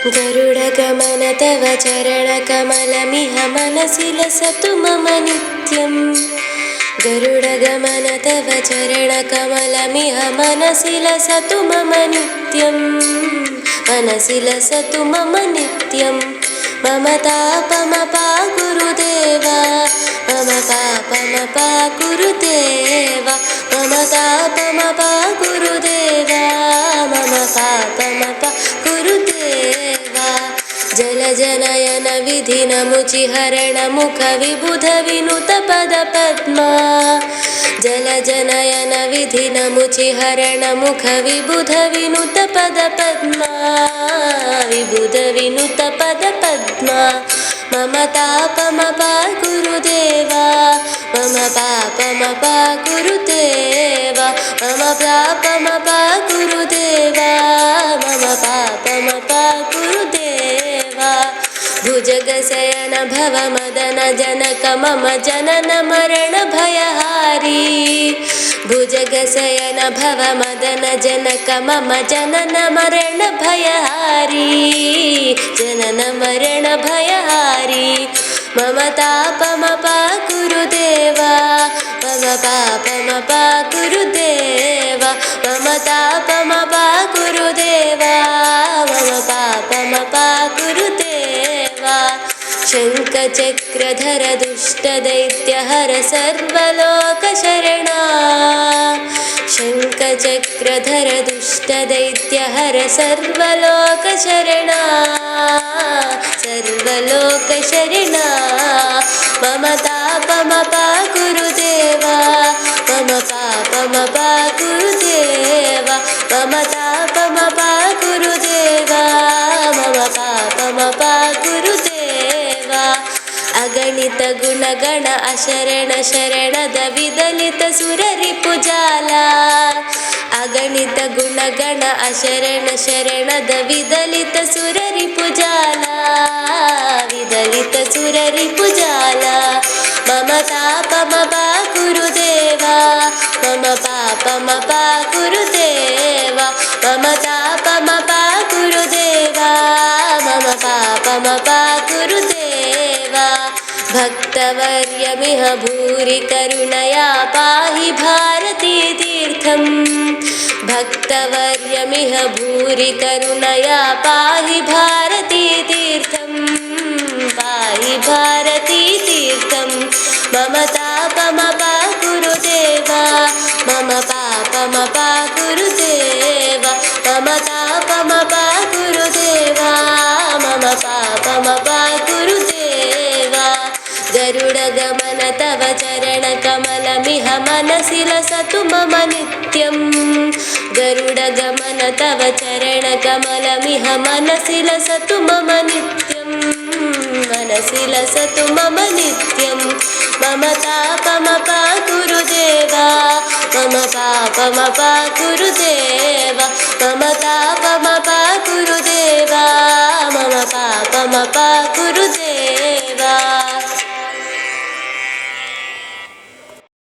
गरुडगमन तव चरणकमलमिह मनसि लसतु मम नित्यं। गरुडगमन तव चरणकमलमिह मनसि लसतु मम नित्यं। मनसि लसतु मम नित्यं। मम तापमपाकुरुदेव मम पापमपाकुरुदेव मम तापमपाकुरुदेव मम पापमपाकुरुदेव। जलजनयन विधिनमुचिहरण मुख विबुध विनुत पद पद्मा। जलजनयन विधिनमुचिहरण मुख विबुध विनुत पद पद्मा। विबुध विनुत पद पद्मा। मम तापमपाकुरुदेव मम पापमपाकुरुदेव मम पापमपाकुरुदेव मम पापमपाकुरुदेव। भुजगशयन भवमदन जनक मम जनन मरण भयहारी। भुजगशयन भवमदन जनक मम जनन मरण भयहारी। जनन मरण भयहारी। मम तापमपाकुरुदेव मम पापमपाकुरुदेव मम तापमपाकुरुदेव मम पापमपाकुरुदेव। शङ्खचक्रधर दुष्टदैत्यहर सर्वलोकशरणा। शङ्खचक्रधर दुष्टदैत्यहर सर्वलोकशरणा। सर्वलोकशरणा। मम तापमपाकुरुदेव मम पापमपाकुरुदेव मम तापमपाकुरुदेव मम पापमपाकुरुदेव। अगणित गुणगण अशरण शरणद विदलित सुररिपुजाला। अगणित गुणगण अशरण शरणद विदलित सुररिपुजाला। विदलित सुररिपुजाला। मम तापमपाकुरुदेव मम पापमपाकुरुदेव मम तापमपाकुरुदेव मम पापमपाकुरुदेव। भक्तवर्यमिह भूरि करुणया पाहि भारती तीर्थं। भक्तवर्यमिह भूरि करुणया पाहि भारती तीर्थं। पाहि भारती तीर्थं। मम तापमपाकुरुदेव मम पापमपाकुरुदेव मम तापमपाकुरुदेव मम पापमपाकुरुदेव। गरुडगमन तव चरणकमलमिह मनसि लसतु मम नित्यं। गरुडगमन तव चरणकमलमिह मनसि लसतु मम नित्यं। मनसि लसतु मम नित्यं। मम तापमपाकुरुदेव मम पापमपाकुरुदेव मम तापमपाकुरुदेव मम पापमपाकुरुदेव।